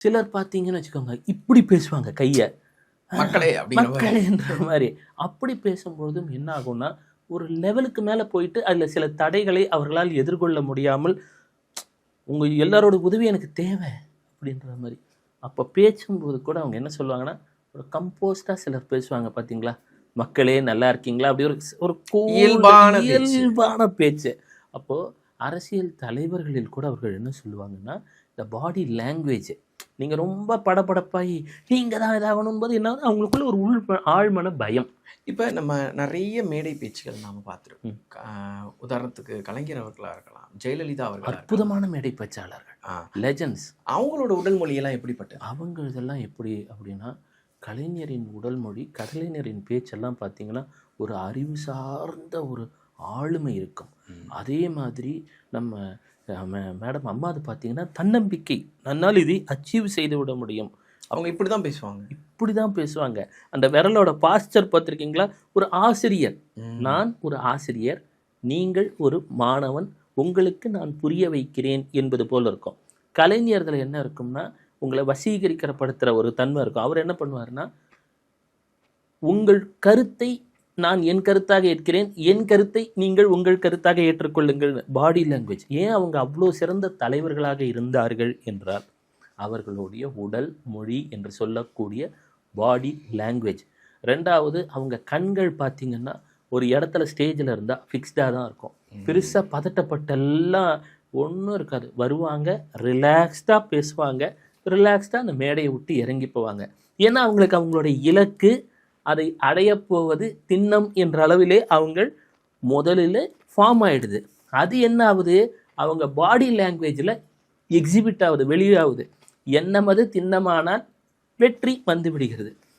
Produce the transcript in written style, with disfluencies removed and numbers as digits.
சிலர் பார்த்தீங்கன்னு வச்சுக்கோங்க, இப்படி பேசுவாங்க கைய. மக்களே அப்படிங்கிற மாரி. மக்களேன்ற மாரி. அப்படி பேசும்பொழுதும் என்ன ஆகும்னா, ஒரு லெவலுக்கு மேல போயிட்டு அதில சில தடைகளை அவர்களால் எதிர்கொள்ள முடியாமல், உங்க எல்லாரோட உதவி எனக்கு தேவை அப்படின்ற மாரி. அப்ப பேசும்போது கூட அவங்க என்ன சொல்லுவாங்கன்னா, ஒரு கம்போஸ்டா சிலர் பேசுவாங்க பார்த்தீங்களா? மக்களே நல்லா இருக்கீங்களா? அப்படி ஒரு இயல்பான பேச்சு. இயல்பான பேச்சு. அப்போ அரசியல் தலைவர்களில் கூட அவர்கள் என்ன சொல்லுவாங்கன்னா, இந்த பாடி லாங்குவேஜ் நீங்க ரொம்ப படபடப்பாயி, நீங்க தான் இதாகணும்போது என்ன ஆகுது, அவங்களுக்குள்ள ஒரு ஆழ்மன பயம். இப்ப நம்ம நெறைய மேடை பேச்சுகள் நாம பார்த்துருக்கோம். ம். உதாரணத்துக்கு கலைஞர் அவர்களா இருக்கலாம், ஜெயலலிதா அவர்களா இருக்கலாம். அற்புதமான மேடை பேச்சாளர்கள். ஆ. லெஜண்ட்ஸ். அவங்களோட உடல் மொழியெல்லாம் எப்படிப்பட்டது? அவங்க இதெல்லாம் எப்படி அப்படின்னா, கலைஞரின் உடல் மொழி, கலைஞரின் பேச்செல்லாம் பார்த்தீங்கன்னா, ஒரு அறிவு சார்ந்த ஒரு ஆளுமை இருக்கும். அதே மாதிரி நம்ம மேடம் அம்மாது பார்த்தீங்கன்னா, தன்னம்பிக்கை. "நன்னால இதை அச்சீவ் செய்து விட முடியும்." அவங்க இப்படிதான் பேசுவாங்க. இப்படி தான் பேசுவாங்க. அந்த விரலோட பாஸ்டர் பார்த்துருக்கீங்களா? ஒரு ஆசிரியர். நான் ஒரு ஆசிரியர், நீங்கள் ஒரு மாணவன், உங்களுக்கு நான் புரிய வைக்கிறேன் என்பது போல இருக்கும். கலைஞர்ல என்ன இருக்கும்னா, உங்கள வசீகரிக்கப்படுத்துற ஒரு தன்மை இருக்கும். அவர் என்ன பண்ணுவாருன்னா, உங்கள் கருத்தை நான் என் கருத்தாக ஏற்கிறேன், என் கருத்தை நீங்கள் உங்கள் கருத்தாக ஏற்றுக்கொள்ளுங்கள். Body language. ஏன் அவங்க அவ்வளோ சிறந்த தலைவர்களாக இருந்தார்கள் என்றால், அவர்களுடைய உடல் மொழி என்று சொல்லக்கூடிய பாடி லாங்குவேஜ். 2வது அவங்க கண்கள் பார்த்தீங்கன்னா, ஒரு இடத்துல ஸ்டேஜில் இருந்தால் ஃபிக்ஸ்டாக தான் இருக்கும். பெருசாக பதட்டப்பட்டெல்லாம் ஒன்றும் இருக்காது. வருவாங்க, ரிலாக்ஸ்டாக பேசுவாங்க, ரிலாக்ஸ்டாக அந்த மேடையை விட்டு இறங்கி போவாங்க. ஏன்னா அவங்களுக்கு அவங்களுடைய இலக்கு, அதை அடையப்போவது திண்ணம் என்ற அளவிலே அவங்க முதலில் ஃபார்ம் ஆயிடுது. அது என்ன ஆகுது, அவங்க பாடி லாங்குவேஜில் எக்ஸிபிட் ஆகுது, வெளியாகுது. எண்ணமது திண்ணமானால் வெற்றி வந்து விடுகிறது.